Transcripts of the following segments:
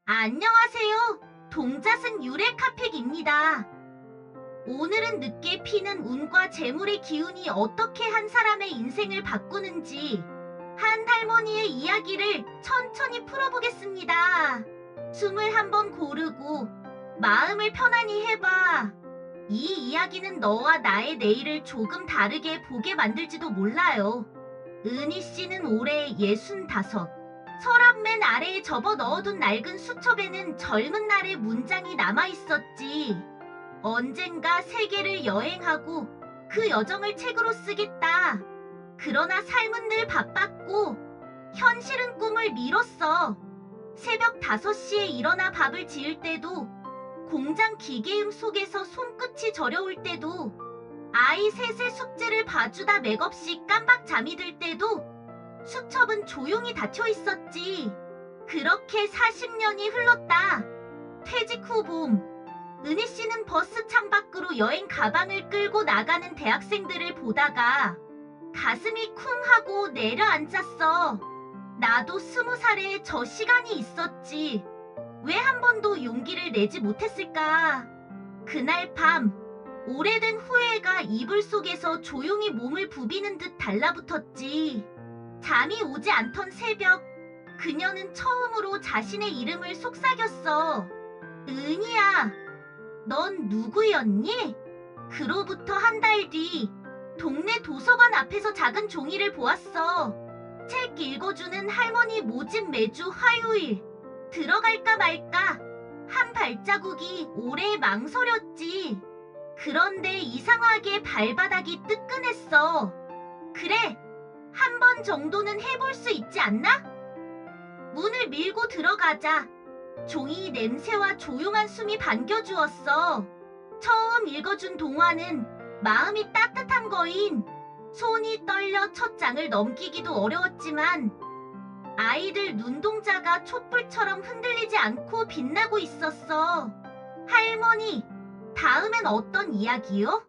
안녕하세요. 동자승 유레카팩입니다. 오늘은 늦게 피는 운과 재물의 기운이 어떻게 한 사람의 인생을 바꾸는지 한 할머니의 이야기를 천천히 풀어보겠습니다. 숨을 한번 고르고 마음을 편안히 해봐. 이 이야기는 너와 나의 내일을 조금 다르게 보게 만들지도 몰라요. 은희 씨는 올해 65. 서랍 맨 아래에 접어 넣어둔 낡은 수첩에는 젊은 날의 문장이 남아있었지. 언젠가 세계를 여행하고 그 여정을 책으로 쓰겠다. 그러나 삶은 늘 바빴고 현실은 꿈을 미뤘어. 새벽 5시에 일어나 밥을 지을 때도, 공장 기계음 속에서 손끝이 저려올 때도, 아이 셋의 숙제를 봐주다 맥없이 깜박 잠이 들 때도 수첩은 조용히 닫혀 있었지. 그렇게 40년이 흘렀다. 퇴직 후 봄, 은희 씨는 버스 창밖으로 여행 가방을 끌고 나가는 대학생들을 보다가 가슴이 쿵 하고 내려앉았어. 나도 20살에 저 시간이 있었지. 왜 한 번도 용기를 내지 못했을까? 그날 밤, 오래된 후회가 이불 속에서 조용히 몸을 부비는 듯 달라붙었지. 잠이 오지 않던 새벽, 그녀는 처음으로 자신의 이름을 속삭였어. 은희야, 넌 누구였니? 그로부터 한 달 뒤, 동네 도서관 앞에서 작은 종이를 보았어. 책 읽어주는 할머니 모집 매주 화요일. 들어갈까 말까 한 발자국이 오래 망설였지. 그런데 이상하게 발바닥이 뜨끈했어. 그래, 한 번 정도는 해볼 수 있지 않나? 문을 밀고 들어가자 종이 냄새와 조용한 숨이 반겨주었어. 처음 읽어준 동화는 마음이 따뜻한 거인. 손이 떨려 첫 장을 넘기기도 어려웠지만 아이들 눈동자가 촛불처럼 흔들리지 않고 빛나고 있었어. 할머니, 다음엔 어떤 이야기요?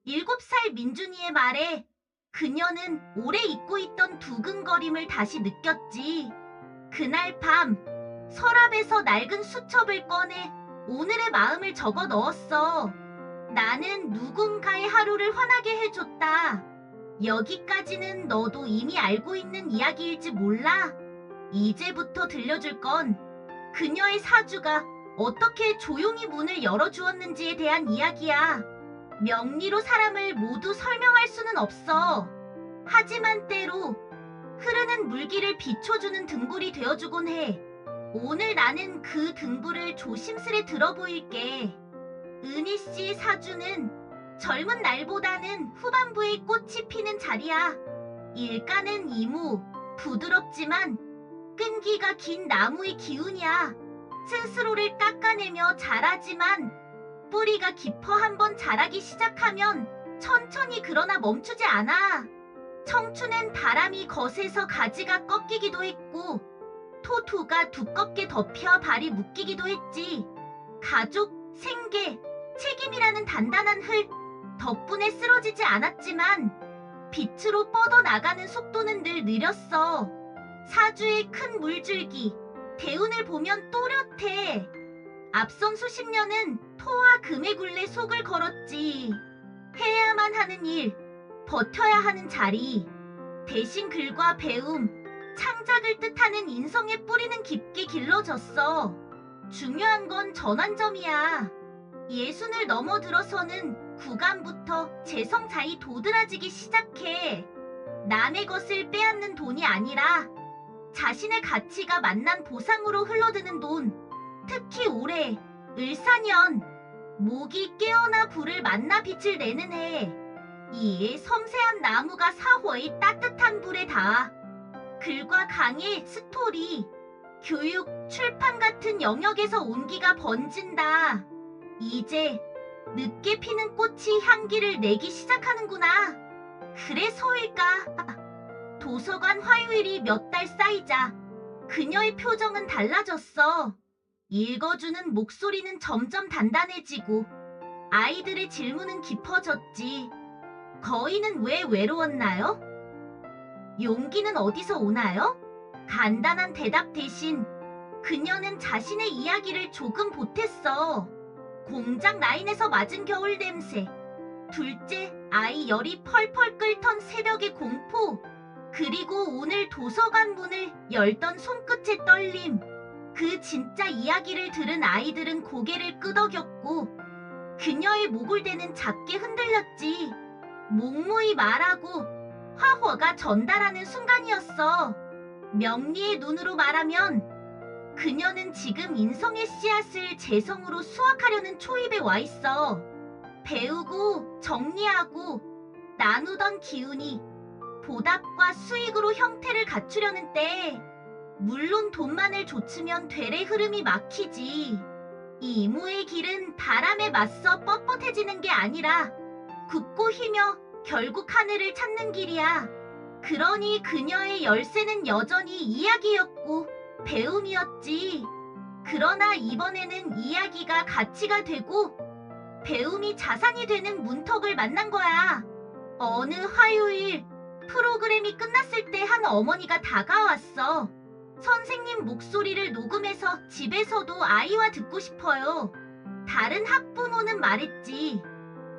7살 민준이의 말에 그녀는 오래 잊고 있던 두근거림을 다시 느꼈지. 그날 밤, 서랍에서 낡은 수첩을 꺼내 오늘의 마음을 적어 넣었어. 나는 누군가의 하루를 환하게 해줬다. 여기까지는 너도 이미 알고 있는 이야기일지 몰라. 이제부터 들려줄 건 그녀의 사주가 어떻게 조용히 문을 열어주었는지에 대한 이야기야. 명리로 사람을 모두 설명할 수는 없어. 하지만 때로 흐르는 물길을 비춰주는 등불이 되어주곤 해. 오늘 나는 그 등불을 조심스레 들어보일게. 은희 씨 사주는 젊은 날보다는 후반부에 꽃이 피는 자리야. 일가는 이무, 부드럽지만 끈기가 긴 나무의 기운이야. 스스로를 깎아내며 자라지만 뿌리가 깊어 한번 자라기 시작하면 천천히 그러나 멈추지 않아. 청춘엔 바람이 거세서 가지가 꺾이기도 했고 토토가 두껍게 덮여 발이 묶이기도 했지. 가족, 생계, 책임이라는 단단한 흘 덕분에 쓰러지지 않았지만 빛으로 뻗어나가는 속도는 늘 느렸어. 사주의 큰 물줄기, 대운을 보면 또렷해. 앞선 수십 년은 토와 금의 굴레 속을 걸었지. 해야만 하는 일, 버텨야 하는 자리. 대신 글과 배움, 창작을 뜻하는 인성의 뿌리는 깊게 길러졌어. 중요한 건 전환점이야. 60을 넘어들어서는 구간부터 재성자이 도드라지기 시작해. 남의 것을 빼앗는 돈이 아니라 자신의 가치가 만난 보상으로 흘러드는 돈. 특히 올해 을사년, 목이 깨어나 불을 만나 빛을 내는 해. 이에 섬세한 나무가 사호의 따뜻한 불에 닿아. 글과 강의, 스토리, 교육, 출판 같은 영역에서 온기가 번진다. 이제 늦게 피는 꽃이 향기를 내기 시작하는구나. 그래서일까? 도서관 화요일이 몇 달 쌓이자 그녀의 표정은 달라졌어. 읽어주는 목소리는 점점 단단해지고 아이들의 질문은 깊어졌지. 거인은 왜 외로웠나요? 용기는 어디서 오나요? 간단한 대답 대신 그녀는 자신의 이야기를 조금 보탰어. 공장 라인에서 맞은 겨울 냄새, 둘째, 아이 열이 펄펄 끓던 새벽의 공포, 그리고 오늘 도서관 문을 열던 손끝의 떨림. 그 진짜 이야기를 들은 아이들은 고개를 끄덕였고 그녀의 목골대는 작게 흔들렸지. 묵무히 말하고 화허가 전달하는 순간이었어. 명리의 눈으로 말하면 그녀는 지금 인성의 씨앗을 재성으로 수확하려는 초입에 와 있어. 배우고 정리하고 나누던 기운이 보답과 수익으로 형태를 갖추려는 때, 물론 돈만을 좇으면 되레 흐름이 막히지. 이 이모의 길은 바람에 맞서 뻣뻣해지는 게 아니라 굳고 휘며 결국 하늘을 찾는 길이야. 그러니 그녀의 열쇠는 여전히 이야기였고 배움이었지. 그러나 이번에는 이야기가 가치가 되고 배움이 자산이 되는 문턱을 만난 거야. 어느 화요일 프로그램이 끝났을 때 한 어머니가 다가왔어. 선생님 목소리를 녹음해서 집에서도 아이와 듣고 싶어요. 다른 학부모는 말했지.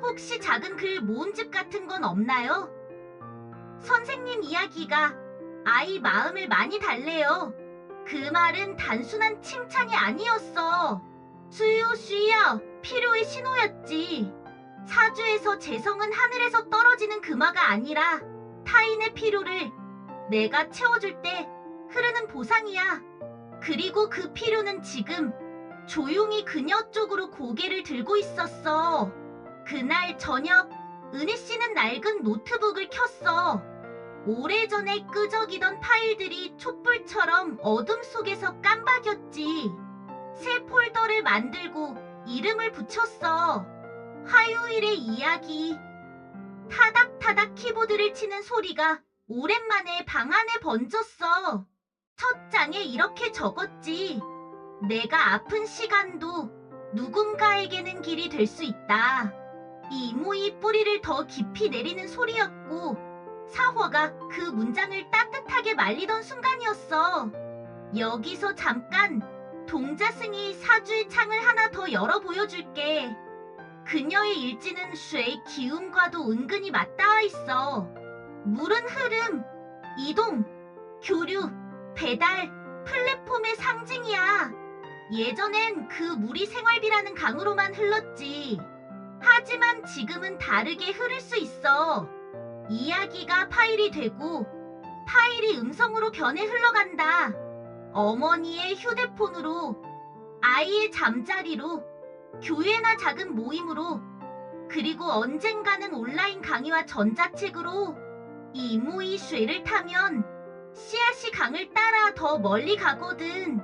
혹시 작은 글 모음집 같은 건 없나요? 선생님 이야기가 아이 마음을 많이 달래요. 그 말은 단순한 칭찬이 아니었어. 수요, 필요의 신호였지. 사주에서 재성은 하늘에서 떨어지는 금화가 아니라 타인의 필요를 내가 채워줄 때 흐르는 보상이야. 그리고 그 필요는 지금 조용히 그녀 쪽으로 고개를 들고 있었어. 그날 저녁 은희 씨는 낡은 노트북을 켰어. 오래전에 끄적이던 파일들이 촛불처럼 어둠 속에서 깜박였지. 새 폴더를 만들고 이름을 붙였어. 화요일의 이야기. 타닥타닥 키보드를 치는 소리가 오랜만에 방 안에 번졌어. 첫 장에 이렇게 적었지. 내가 아픈 시간도 누군가에게는 길이 될 수 있다. 이 이모의 뿌리를 더 깊이 내리는 소리였고 사화가 그 문장을 따뜻하게 말리던 순간이었어. 여기서 잠깐 동자승이 사주의 창을 하나 더 열어 보여줄게. 그녀의 일지는 쇠의 기운과도 은근히 맞닿아 있어. 물은 흐름, 이동, 교류, 배달, 플랫폼의 상징이야. 예전엔 그 물이 생활비라는 강으로만 흘렀지. 하지만 지금은 다르게 흐를 수 있어. 이야기가 파일이 되고 파일이 음성으로 변해 흘러간다. 어머니의 휴대폰으로, 아이의 잠자리로, 교회나 작은 모임으로, 그리고 언젠가는 온라인 강의와 전자책으로. 이 이모의 쇠를 타면 씨앗이 강을 따라 더 멀리 가거든.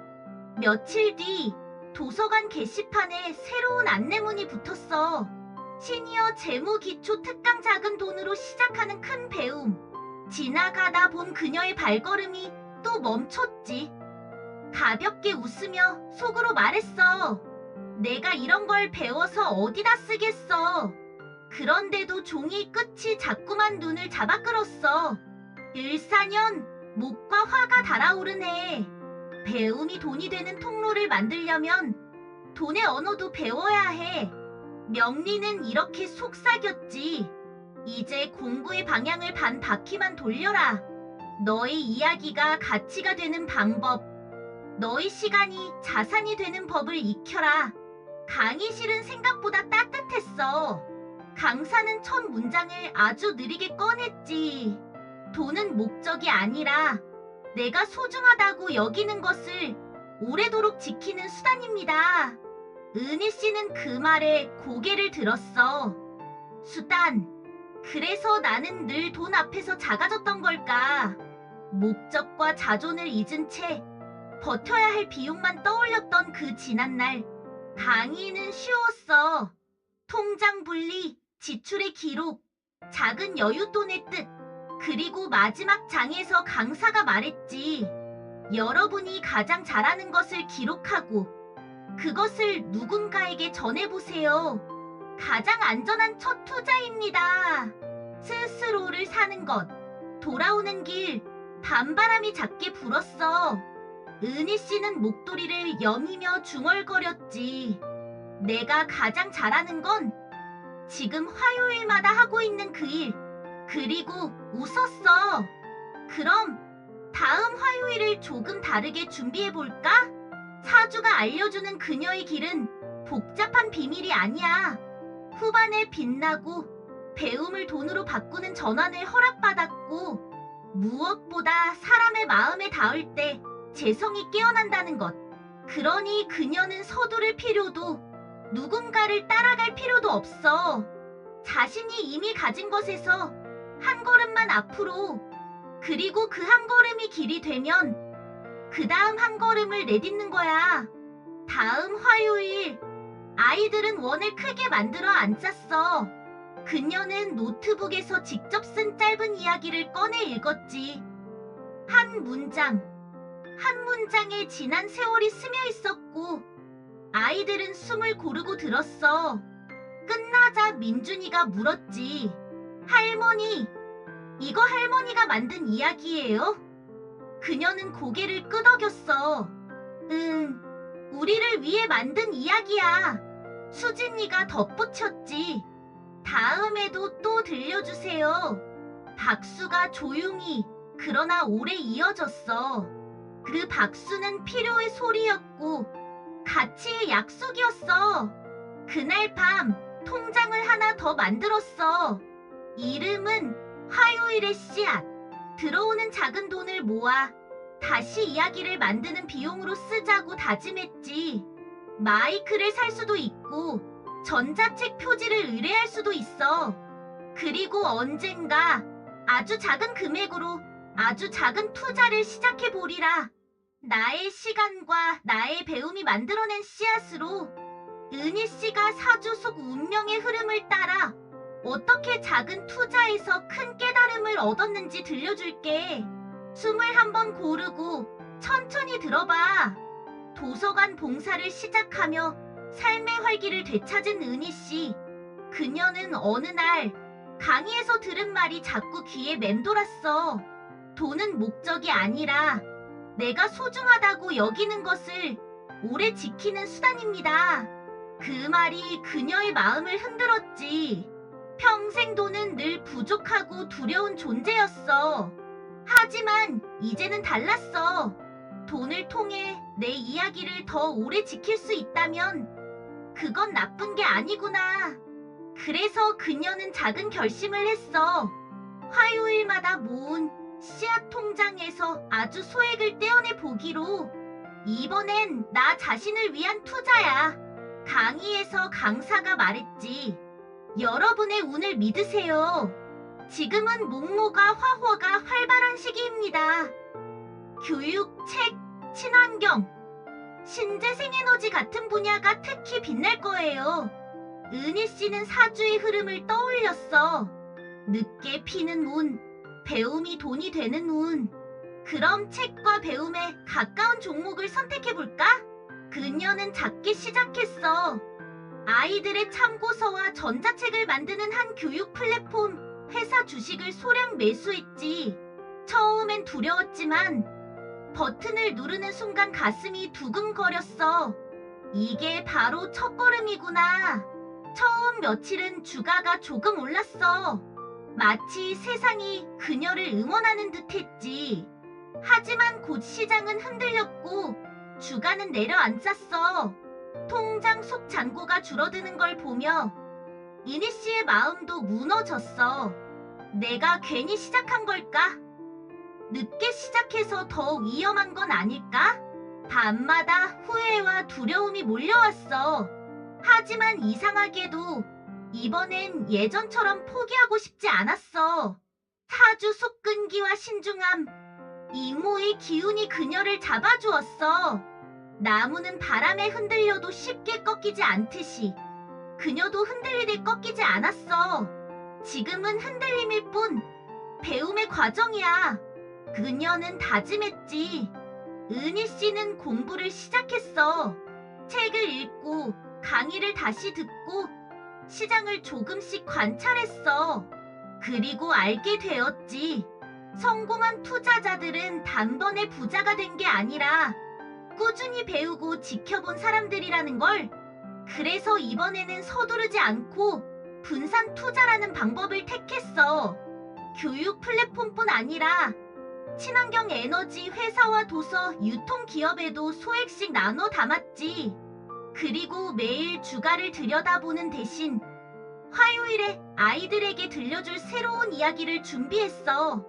며칠 뒤 도서관 게시판에 새로운 안내문이 붙었어. 시니어 재무기초 특강 작은 돈으로 시작하는 큰 배움. 지나가다 본 그녀의 발걸음이 또 멈췄지. 가볍게 웃으며 속으로 말했어. 내가 이런 걸 배워서 어디다 쓰겠어. 그런데도 종이 끝이 자꾸만 눈을 잡아 끌었어. 일사년 목과 화가 달아오르네. 배움이 돈이 되는 통로를 만들려면 돈의 언어도 배워야 해. 명리는 이렇게 속삭였지. 이제 공부의 방향을 반 바퀴만 돌려라. 너의 이야기가 가치가 되는 방법, 너의 시간이 자산이 되는 법을 익혀라. 강의실은 생각보다 따뜻했어. 강사는 첫 문장을 아주 느리게 꺼냈지. 돈은 목적이 아니라 내가 소중하다고 여기는 것을 오래도록 지키는 수단입니다. 은희 씨는 그 말에 고개를 들었어. 수단. 그래서 나는 늘 돈 앞에서 작아졌던 걸까? 목적과 자존을 잊은 채 버텨야 할 비용만 떠올렸던 그 지난날. 강의는 쉬웠어. 통장 분리, 지출의 기록, 작은 여윳돈의 뜻. 그리고 마지막 장에서 강사가 말했지. 여러분이 가장 잘하는 것을 기록하고 그것을 누군가에게 전해보세요. 가장 안전한 첫 투자입니다. 스스로를 사는 것. 돌아오는 길, 밤바람이 작게 불었어. 은희 씨는 목도리를 여미며 중얼거렸지. 내가 가장 잘하는 건 지금 화요일마다 하고 있는 그 일. 그리고 웃었어. 그럼 다음 화요일을 조금 다르게 준비해볼까? 사주가 알려주는 그녀의 길은 복잡한 비밀이 아니야. 후반에 빛나고 배움을 돈으로 바꾸는 전환을 허락받았고, 무엇보다 사람의 마음에 닿을 때 재성이 깨어난다는 것. 그러니 그녀는 서두를 필요도, 누군가를 따라갈 필요도 없어. 자신이 이미 가진 것에서 한 걸음만 앞으로, 그리고 그 한 걸음이 길이 되면 그 다음 한 걸음을 내딛는 거야. 다음 화요일, 아이들은 원을 크게 만들어 앉았어. 그녀는 노트북에서 직접 쓴 짧은 이야기를 꺼내 읽었지. 한 문장, 한 문장에 지난 세월이 스며 있었고, 아이들은 숨을 고르고 들었어. 끝나자 민준이가 물었지. 할머니, 이거 할머니가 만든 이야기예요? 그녀는 고개를 끄덕였어. 우리를 위해 만든 이야기야. 수진이가 덧붙였지. 다음에도 또 들려주세요. 박수가 조용히, 그러나 오래 이어졌어. 그 박수는 필요의 소리였고 가치의 약속이었어. 그날 밤 통장을 하나 더 만들었어. 이름은 화요일의 씨앗. 들어오는 작은 돈을 모아 다시 이야기를 만드는 비용으로 쓰자고 다짐했지. 마이크를 살 수도 있고 전자책 표지를 의뢰할 수도 있어. 그리고 언젠가 아주 작은 금액으로 아주 작은 투자를 시작해 보리라. 나의 시간과 나의 배움이 만들어낸 씨앗으로 은희 씨가 사주 속 운명의 흐름을 따라 어떻게 작은 투자에서 큰 깨달음을 얻었는지 들려줄게. 숨을 한번 고르고 천천히 들어봐. 도서관 봉사를 시작하며 삶의 활기를 되찾은 은희 씨. 그녀는 어느 날 강의에서 들은 말이 자꾸 귀에 맴돌았어. 돈은 목적이 아니라 내가 소중하다고 여기는 것을 오래 지키는 수단입니다. 그 말이 그녀의 마음을 흔들었지. 평생 돈은 늘 부족하고 두려운 존재였어. 하지만 이제는 달랐어. 돈을 통해 내 이야기를 더 오래 지킬 수 있다면 그건 나쁜 게 아니구나. 그래서 그녀는 작은 결심을 했어. 화요일마다 모은 씨앗 통장에서 아주 소액을 떼어내 보기로. 이번엔 나 자신을 위한 투자야. 강의에서 강사가 말했지. 여러분의 운을 믿으세요. 지금은 목모가 화호가 활발한 시기입니다. 교육, 책, 친환경, 신재생에너지 같은 분야가 특히 빛날 거예요. 은희 씨는 사주의 흐름을 떠올렸어. 늦게 피는 운, 배움이 돈이 되는 운. 그럼 책과 배움에 가까운 종목을 선택해볼까? 그녀는 작게 시작했어. 아이들의 참고서와 전자책을 만드는 한 교육 플랫폼 회사 주식을 소량 매수했지. 처음엔 두려웠지만 버튼을 누르는 순간 가슴이 두근거렸어. 이게 바로 첫걸음이구나. 처음 며칠은 주가가 조금 올랐어. 마치 세상이 그녀를 응원하는 듯 했지. 하지만 곧 시장은 흔들렸고 주가는 내려앉았어. 통장 속 잔고가 줄어드는 걸 보며 이니 씨의 마음도 무너졌어. 내가 괜히 시작한 걸까? 늦게 시작해서 더 위험한 건 아닐까? 밤마다 후회와 두려움이 몰려왔어. 하지만 이상하게도 이번엔 예전처럼 포기하고 싶지 않았어. 사주 속 끈기와 신중함, 이모의 기운이 그녀를 잡아주었어. 나무는 바람에 흔들려도 쉽게 꺾이지 않듯이 그녀도 흔들리듯 꺾이지 않았어. 지금은 흔들림일 뿐 배움의 과정이야. 그녀는 다짐했지. 은희 씨는 공부를 시작했어. 책을 읽고 강의를 다시 듣고 시장을 조금씩 관찰했어. 그리고 알게 되었지. 성공한 투자자들은 단번에 부자가 된 게 아니라 꾸준히 배우고 지켜본 사람들이라는 걸. 그래서 이번에는 서두르지 않고 분산 투자라는 방법을 택했어. 교육 플랫폼뿐 아니라 친환경 에너지 회사와 도서, 유통기업에도 소액씩 나눠 담았지. 그리고 매일 주가를 들여다보는 대신 화요일에 아이들에게 들려줄 새로운 이야기를 준비했어.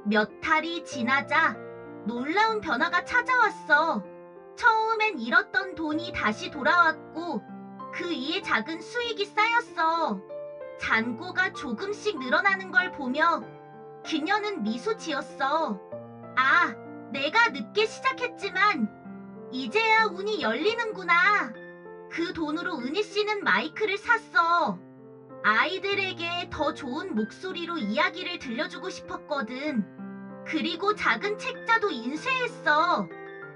몇 달이 지나자 놀라운 변화가 찾아왔어. 처음엔 잃었던 돈이 다시 돌아왔고 그 위에 작은 수익이 쌓였어. 잔고가 조금씩 늘어나는 걸 보며 그녀는 미소 지었어. 아, 내가 늦게 시작했지만 이제야 운이 열리는구나. 그 돈으로 은희 씨는 마이크를 샀어. 아이들에게 더 좋은 목소리로 이야기를 들려주고 싶었거든. 그리고 작은 책자도 인쇄했어.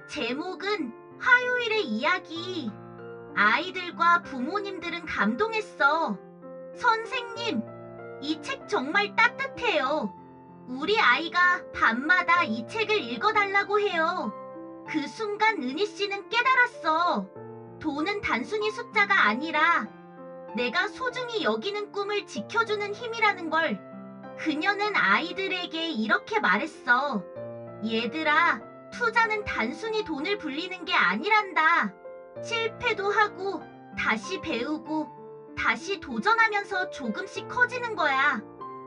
제목은 화요일의 이야기. 아이들과 부모님들은 감동했어. 선생님, 이 책 정말 따뜻해요. 우리 아이가 밤마다 이 책을 읽어달라고 해요. 그 순간 은희 씨는 깨달았어. 돈은 단순히 숫자가 아니라 내가 소중히 여기는 꿈을 지켜주는 힘이라는 걸. 그녀는 아이들에게 이렇게 말했어. 얘들아, 투자는 단순히 돈을 불리는 게 아니란다. 실패도 하고 다시 배우고 다시 도전하면서 조금씩 커지는 거야.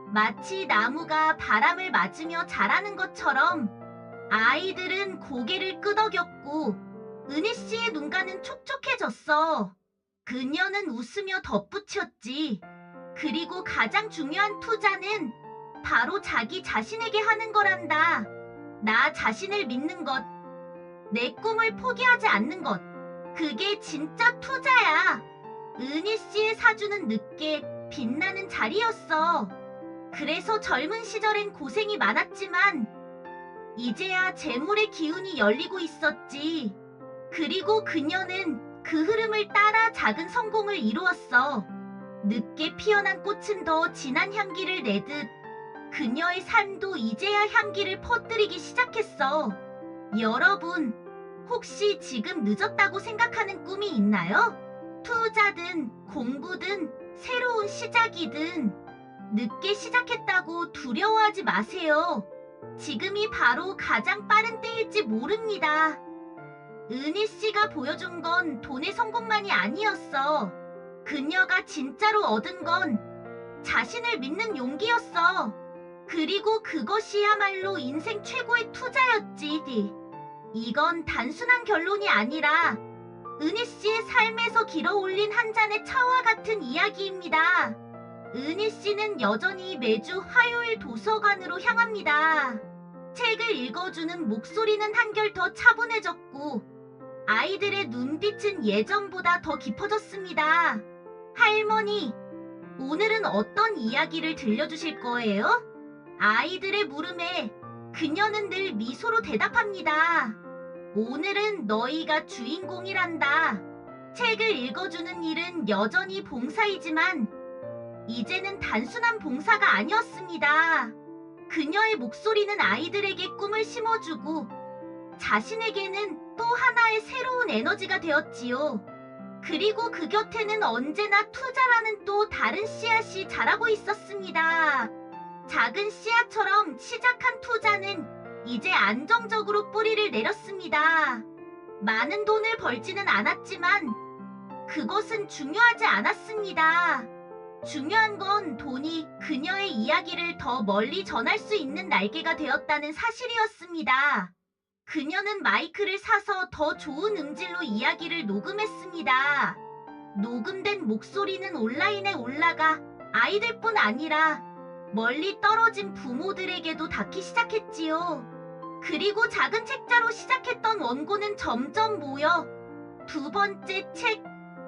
마치 나무가 바람을 맞으며 자라는 것처럼. 아이들은 고개를 끄덕였고 은희 씨의 눈가는 촉촉해졌어. 그녀는 웃으며 덧붙였지. 그리고 가장 중요한 투자는 바로 자기 자신에게 하는 거란다. 나 자신을 믿는 것, 내 꿈을 포기하지 않는 것. 그게 진짜 투자야. 은희 씨의 사주는 늦게 빛나는 자리였어. 그래서 젊은 시절엔 고생이 많았지만 이제야 재물의 기운이 열리고 있었지. 그리고 그녀는 그 흐름을 따라 작은 성공을 이루었어. 늦게 피어난 꽃은 더 진한 향기를 내듯 그녀의 삶도 이제야 향기를 퍼뜨리기 시작했어. 여러분, 혹시 지금 늦었다고 생각하는 꿈이 있나요? 투자든 공부든 새로운 시작이든 늦게 시작했다고 두려워하지 마세요. 지금이 바로 가장 빠른 때일지 모릅니다. 은희 씨가 보여준 건 돈의 성공만이 아니었어. 그녀가 진짜로 얻은 건 자신을 믿는 용기였어. 그리고 그것이야말로 인생 최고의 투자였지. 이건 단순한 결론이 아니라 은희 씨의 삶에서 길어올린 한 잔의 차와 같은 이야기입니다. 은희 씨는 여전히 매주 화요일 도서관으로 향합니다. 책을 읽어주는 목소리는 한결 더 차분해졌고 아이들의 눈빛은 예전보다 더 깊어졌습니다. 할머니, 오늘은 어떤 이야기를 들려주실 거예요? 아이들의 물음에 그녀는 늘 미소로 대답합니다. 오늘은 너희가 주인공이란다. 책을 읽어주는 일은 여전히 봉사이지만 이제는 단순한 봉사가 아니었습니다. 그녀의 목소리는 아이들에게 꿈을 심어주고 자신에게는 또 하나의 새로운 에너지가 되었지요. 그리고 그 곁에는 언제나 투자라는 또 다른 씨앗이 자라고 있었습니다. 작은 씨앗처럼 시작한 투자는 이제 안정적으로 뿌리를 내렸습니다. 많은 돈을 벌지는 않았지만 그것은 중요하지 않았습니다. 중요한 건 돈이 그녀의 이야기를 더 멀리 전할 수 있는 날개가 되었다는 사실이었습니다. 그녀는 마이크를 사서 더 좋은 음질로 이야기를 녹음했습니다. 녹음된 목소리는 온라인에 올라가 아이들뿐 아니라 멀리 떨어진 부모들에게도 닿기 시작했지요. 그리고 작은 책자로 시작했던 원고는 점점 모여 두 번째 책,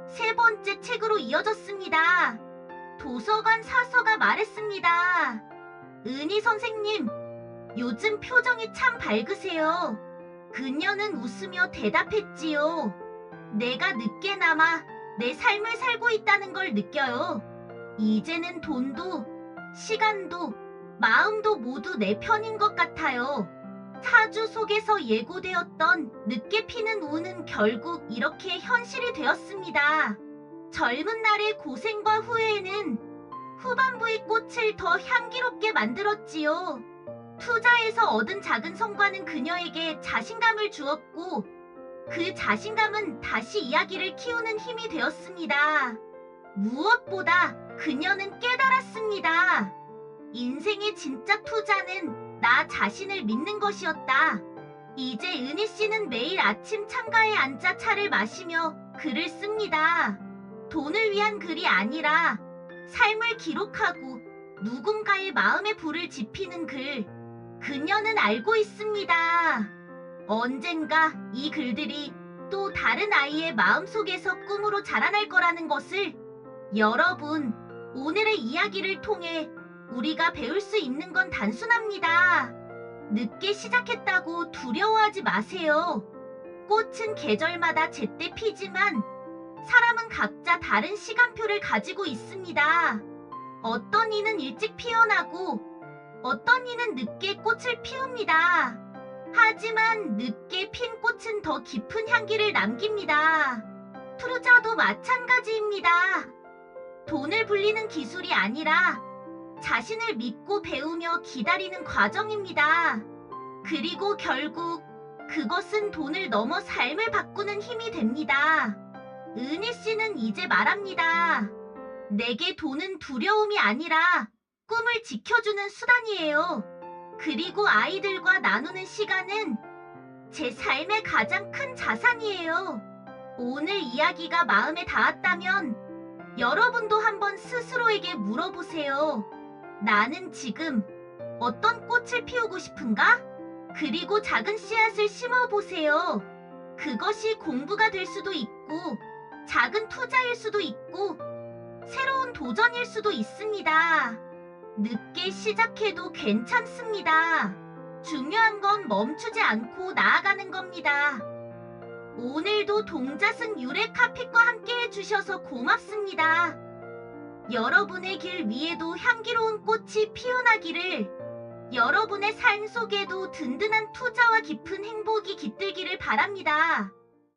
세 번째 책으로 이어졌습니다. 도서관 사서가 말했습니다. 은희 선생님, 요즘 표정이 참 밝으세요. 그녀는 웃으며 대답했지요. 내가 늦게나마 내 삶을 살고 있다는 걸 느껴요. 이제는 돈도, 시간도, 마음도 모두 내 편인 것 같아요. 사주 속에서 예고되었던 늦게 피는 운은 결국 이렇게 현실이 되었습니다. 젊은 날의 고생과 후회는 후반부의 꽃을 더 향기롭게 만들었지요. 투자에서 얻은 작은 성과는 그녀에게 자신감을 주었고 그 자신감은 다시 이야기를 키우는 힘이 되었습니다. 무엇보다 그녀는 깨달았습니다. 인생의 진짜 투자는 나 자신을 믿는 것이었다. 이제 은희 씨는 매일 아침 창가에 앉아 차를 마시며 글을 씁니다. 돈을 위한 글이 아니라 삶을 기록하고 누군가의 마음에 불을 지피는 글. 그녀는 알고 있습니다. 언젠가 이 글들이 또 다른 아이의 마음속에서 꿈으로 자라날 거라는 것을. 여러분, 오늘의 이야기를 통해 우리가 배울 수 있는 건 단순합니다. 늦게 시작했다고 두려워하지 마세요. 꽃은 계절마다 제때 피지만 사람은 각자 다른 시간표를 가지고 있습니다. 어떤 이는 일찍 피어나고 어떤 이는 늦게 꽃을 피웁니다. 하지만 늦게 핀 꽃은 더 깊은 향기를 남깁니다. 투자도 마찬가지입니다. 돈을 불리는 기술이 아니라 자신을 믿고 배우며 기다리는 과정입니다. 그리고 결국 그것은 돈을 넘어 삶을 바꾸는 힘이 됩니다. 은희 씨는 이제 말합니다. 내게 돈은 두려움이 아니라 꿈을 지켜주는 수단이에요. 그리고 아이들과 나누는 시간은 제 삶의 가장 큰 자산이에요. 오늘 이야기가 마음에 닿았다면 여러분도 한번 스스로에게 물어보세요. 나는 지금 어떤 꽃을 피우고 싶은가? 그리고 작은 씨앗을 심어보세요. 그것이 공부가 될 수도 있고 작은 투자일 수도 있고 새로운 도전일 수도 있습니다. 늦게 시작해도 괜찮습니다. 중요한 건 멈추지 않고 나아가는 겁니다. 오늘도 동자승 유레카핏과 함께 해주셔서 고맙습니다. 여러분의 길 위에도 향기로운 꽃이 피어나기를, 여러분의 삶 속에도 든든한 투자와 깊은 행복이 깃들기를 바랍니다.